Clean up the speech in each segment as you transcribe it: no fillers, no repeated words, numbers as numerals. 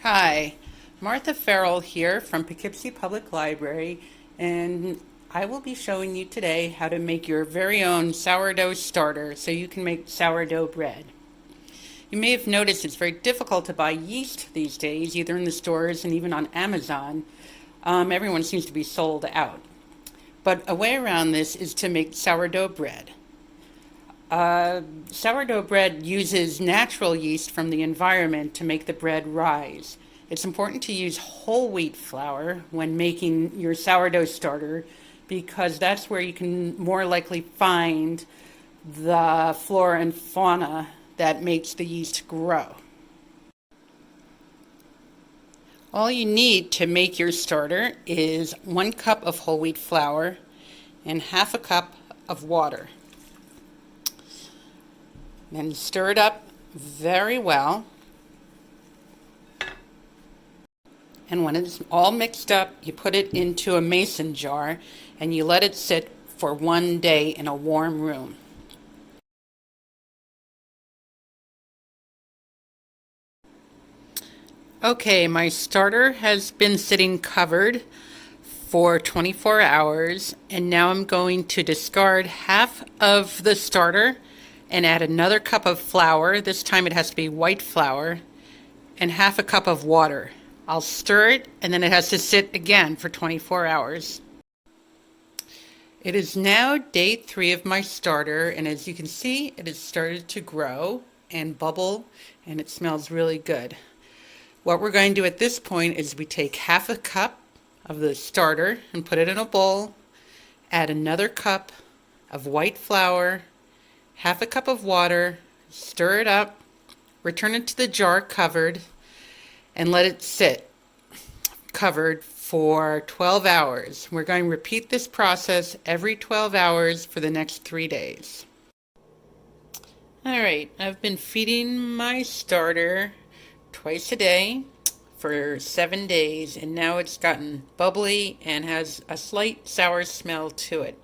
Hi, Martha Farrell here from Poughkeepsie Public Library, and I will be showing you today how to make your very own sourdough starter so you can make sourdough bread. You may have noticed it's very difficult to buy yeast these days, either in the stores and even on Amazon. Everyone seems to be sold out. But a way around this is to make sourdough bread. Sourdough bread uses natural yeast from the environment to make the bread rise. It's important to use whole wheat flour when making your sourdough starter because that's where you can more likely find the flora and fauna that makes the yeast grow. All you need to make your starter is 1 cup of whole wheat flour and half a cup of water. Then stir it up very well. And when it's all mixed up, you put it into a mason jar and you let it sit for 1 day in a warm room. Okay, my starter has been sitting covered for 24 hours, and now I'm going to discard half of the starter and add another cup of flour. This time it has to be white flour, and half a cup of water. I'll stir it, and then it has to sit again for 24 hours. It is now day 3 of my starter, and as you can see, it has started to grow and bubble, and it smells really good. What we're going to do at this point is we take half a cup of the starter and put it in a bowl, add another cup of white flour, half a cup of water, stir it up, return it to the jar covered, and let it sit covered for 12 hours. We're going to repeat this process every 12 hours for the next 3 days. All right, I've been feeding my starter twice a day for 7 days, and now it's gotten bubbly and has a slight sour smell to it.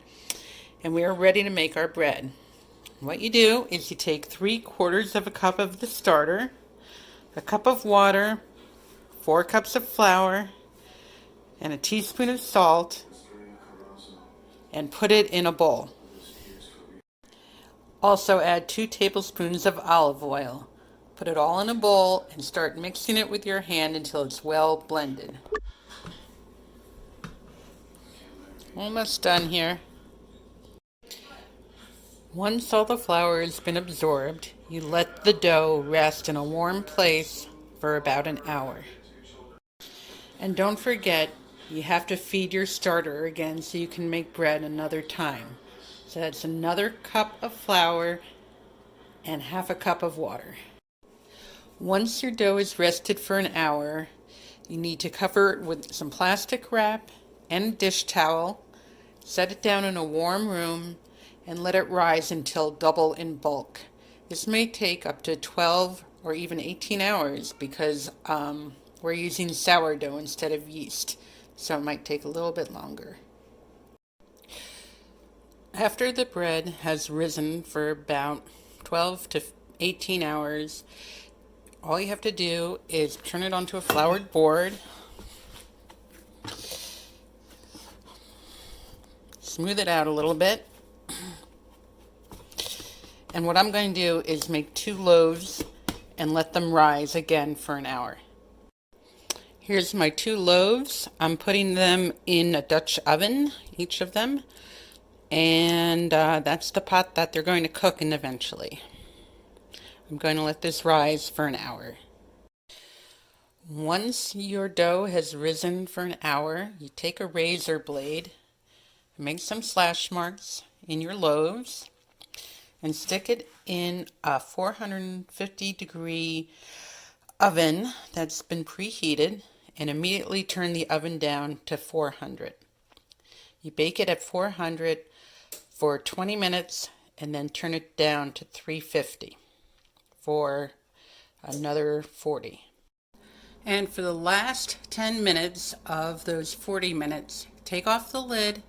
And we are ready to make our bread. What you do is you take 3/4 of a cup of the starter, a cup of water, 4 cups of flour, and a teaspoon of salt, and put it in a bowl. Also add 2 tablespoons of olive oil. Put it all in a bowl and start mixing it with your hand until it's well blended. Almost done here. Once all the flour has been absorbed, you let the dough rest in a warm place for about an hour. And don't forget, you have to feed your starter again so you can make bread another time. So that's another cup of flour and half a cup of water. Once your dough is rested for an hour, you need to cover it with some plastic wrap and a dish towel, set it down in a warm room, and let it rise until double in bulk. This may take up to 12 or even 18 hours because we're using sourdough instead of yeast, so it might take a little bit longer. After the bread has risen for about 12 to 18 hours, all you have to do is turn it onto a floured board, smooth it out a little bit, and what I'm going to do is make 2 loaves and let them rise again for an hour. Here's my 2 loaves. I'm putting them in a Dutch oven, each of them, and that's the pot that they're going to cook in eventually. I'm going to let this rise for an hour. Once your dough has risen for an hour, you take a razor blade, make some slash marks in your loaves, and stick it in a 450-degree oven that's been preheated, and immediately turn the oven down to 400. You bake it at 400 for 20 minutes and then turn it down to 350 for another 40. And for the last 10 minutes of those 40 minutes, take off the lid,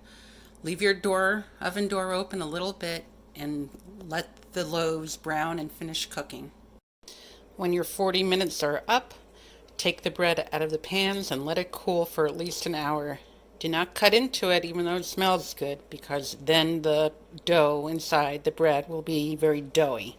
leave your oven door open a little bit, and let the loaves brown and finish cooking. When your 40 minutes are up, take the bread out of the pans and let it cool for at least an hour. Do not cut into it even though it smells good, because then the dough inside the bread will be very doughy.